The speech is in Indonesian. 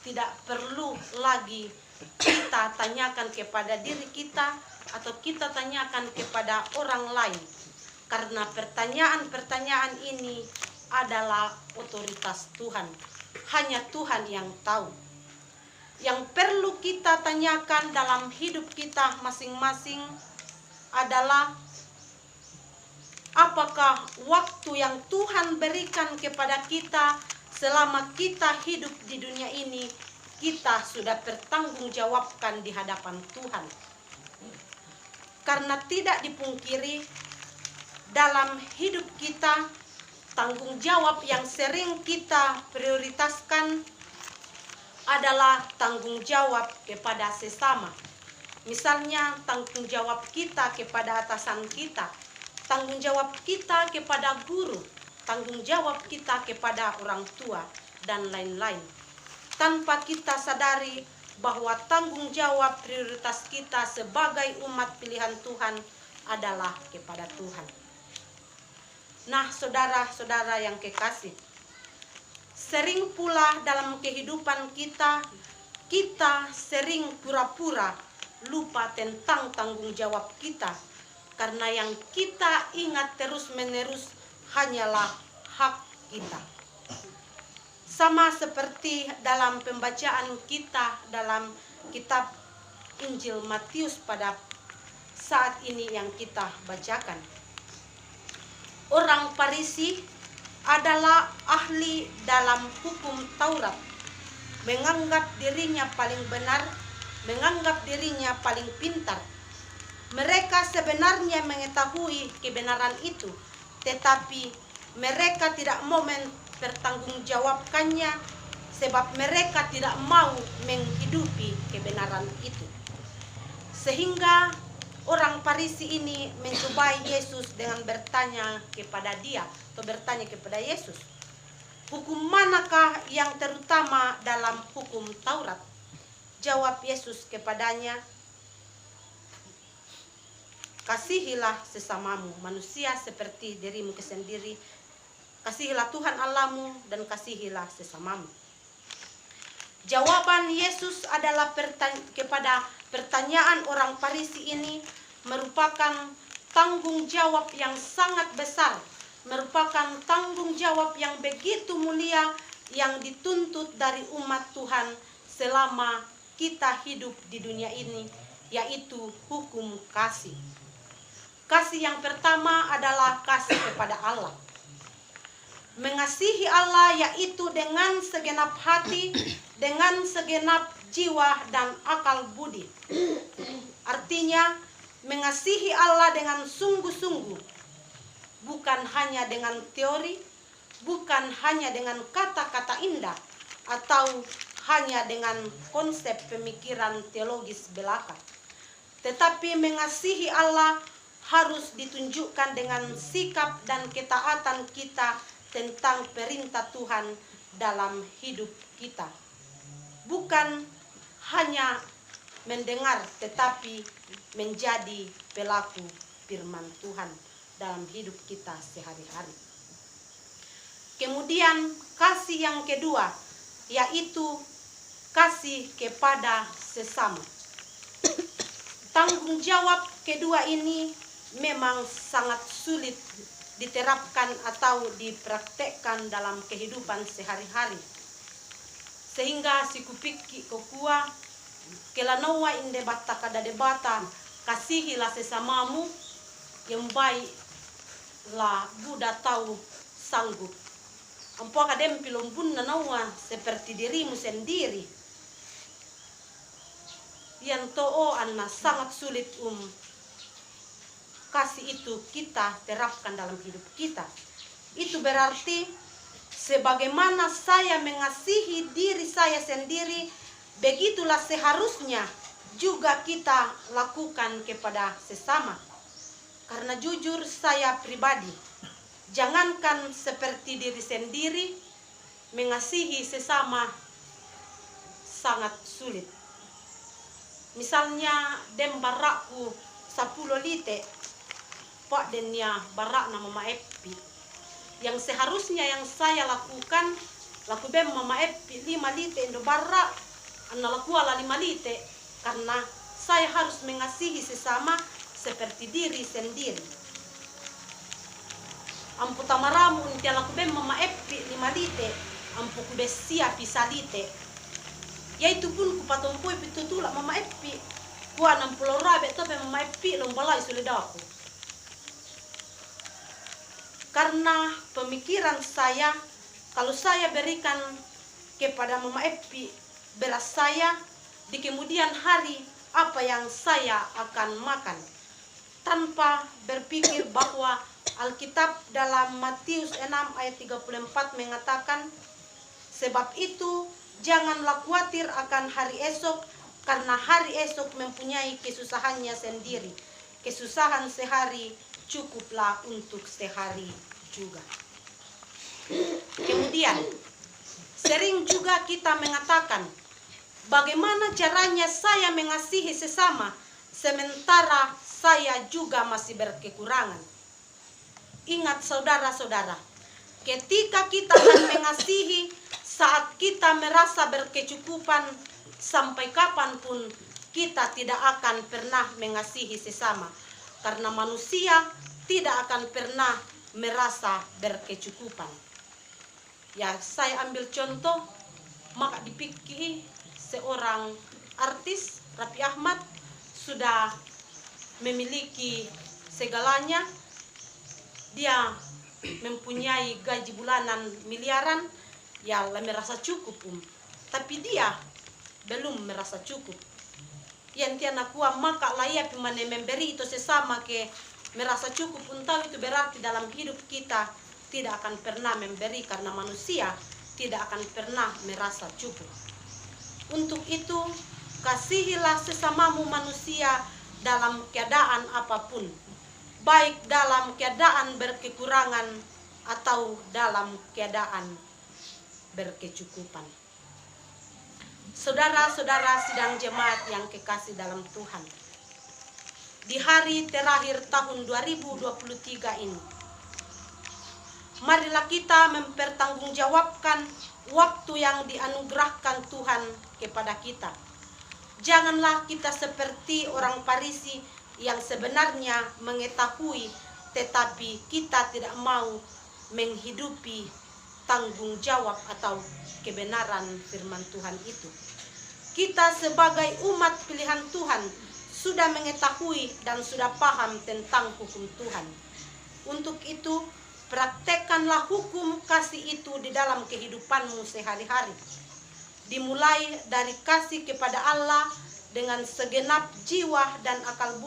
tidak perlu lagi kita tanyakan kepada diri kita atau kita tanyakan kepada orang lain. Karena pertanyaan-pertanyaan ini adalah otoritas Tuhan. Hanya Tuhan yang tahu. Yang perlu kita tanyakan dalam hidup kita masing-masing adalah apakah waktu yang Tuhan berikan kepada kita selama kita hidup di dunia ini, kita sudah bertanggungjawabkan di hadapan Tuhan. Karena tidak dipungkiri, dalam hidup kita, tanggung jawab yang sering kita prioritaskan adalah tanggung jawab kepada sesama. Misalnya tanggung jawab kita kepada atasan kita, tanggung jawab kita kepada guru, tanggung jawab kita kepada orang tua, dan lain-lain. Tanpa kita sadari bahwa tanggung jawab prioritas kita sebagai umat pilihan Tuhan adalah kepada Tuhan. Nah, saudara-saudara yang kekasih, sering pula dalam kehidupan kita sering pura-pura lupa tentang tanggung jawab kita. Karena yang kita ingat terus-menerus hanyalah hak kita. Sama seperti dalam pembacaan kita dalam kitab Injil Matius pada saat ini yang kita bacakan. Orang Farisi adalah ahli dalam hukum Taurat, menganggap dirinya paling benar, menganggap dirinya paling pintar. Mereka sebenarnya mengetahui kebenaran itu, tetapi mereka tidak mau mempertanggungjawabkannya sebab mereka tidak mau menghidupi kebenaran itu. Sehingga orang Farisi ini mencobai Yesus dengan bertanya kepada dia, atau bertanya kepada Yesus, hukum manakah yang terutama dalam hukum Taurat? Jawab Yesus kepadanya, kasihilah sesamamu, manusia seperti dirimu sendiri. Kasihilah Tuhan Allahmu dan kasihilah sesamamu. Jawaban Yesus adalah kepada pertanyaan orang Farisi ini merupakan tanggung jawab yang sangat besar, merupakan tanggung jawab yang begitu mulia yang dituntut dari umat Tuhan selama kita hidup di dunia ini, yaitu hukum kasih. Kasih yang pertama adalah kasih kepada Allah. Mengasihi Allah yaitu dengan segenap hati, dengan segenap jiwa dan akal budi. Artinya mengasihi Allah dengan sungguh-sungguh, bukan hanya dengan teori, bukan hanya dengan kata-kata indah, atau hanya dengan konsep pemikiran teologis belaka. Tetapi mengasihi Allah harus ditunjukkan dengan sikap dan ketaatan kita tentang perintah Tuhan dalam hidup kita. Bukan hanya mendengar, tetapi menjadi pelaku firman Tuhan dalam hidup kita sehari-hari. Kemudian kasih yang kedua, yaitu kasih kepada sesama. Tanggung jawab kedua ini memang sangat sulit diterapkan atau dipraktekkan dalam kehidupan sehari-hari. Sehingga si kupiki kokua kelanoa inde bata kada debata kasihilah sesamamu yang baik lah Buddha tahu sanggup. Ampo kadem pilombun nanawa seperti dirimu sendiri. Yang too anna sangat sulit kasih itu kita terapkan dalam hidup kita. Itu berarti sebagaimana saya mengasihi diri saya sendiri, begitulah seharusnya juga kita lakukan kepada sesama. Karena jujur saya pribadi, jangankan seperti diri sendiri, mengasihi sesama sangat sulit. Misalnya dem barakku 10 lite, pak denya barak nama maepi. Yang seharusnya yang saya lakukan laku bem mama epi 5 lite indo barra anna lakuala 5 lite, karena saya harus mengasihi sesama seperti diri sendiri. Ampu tamaramu unti laku bem mama epi 5 lite, ampu kubesia pisa lite. Yaitu pun kupatompoi pitutula mama epi, kuan 60 rabe tope mama epi lombalai suledaku. Karena pemikiran saya, kalau saya berikan kepada mama epi beras saya, di kemudian hari apa yang saya akan makan, tanpa berpikir bahwa Alkitab dalam Matius 6 ayat 34 mengatakan, sebab itu janganlah khawatir akan hari esok, karena hari esok mempunyai kesusahannya sendiri. Kesusahan sehari cukuplah untuk sehari juga. Kemudian sering juga kita mengatakan, bagaimana caranya saya mengasihi sesama sementara saya juga masih berkekurangan. Ingat saudara-saudara, ketika kita akan mengasihi saat kita merasa berkecukupan, sampai kapanpun kita tidak akan pernah mengasihi sesama, karena manusia tidak akan pernah merasa berkecukupan. Ya, saya ambil contoh, maka dipikir seorang artis, Raffi Ahmad, sudah memiliki segalanya. Dia mempunyai gaji bulanan miliaran, ya merasa cukup, tapi dia belum merasa cukup. Yang tiana kuat maka layak memberi itu sesama ke merasa cukup, entah itu berarti dalam hidup kita tidak akan pernah memberi, karena manusia tidak akan pernah merasa cukup. Untuk itu, kasihilah sesamamu manusia dalam keadaan apapun, baik dalam keadaan berkekurangan atau dalam keadaan berkecukupan. Saudara-saudara sidang jemaat yang kekasih dalam Tuhan, di hari terakhir tahun 2023 ini, marilah kita mempertanggungjawabkan waktu yang dianugerahkan Tuhan kepada kita. Janganlah kita seperti orang Farisi yang sebenarnya mengetahui tetapi kita tidak mau menghidupi tanggung jawab atau kebenaran firman Tuhan itu. Kita sebagai umat pilihan Tuhan sudah mengetahui dan sudah paham tentang hukum Tuhan. Untuk itu, praktekkanlah hukum kasih itu di dalam kehidupanmu sehari-hari. Dimulai dari kasih kepada Allah dengan segenap jiwa dan akal budi.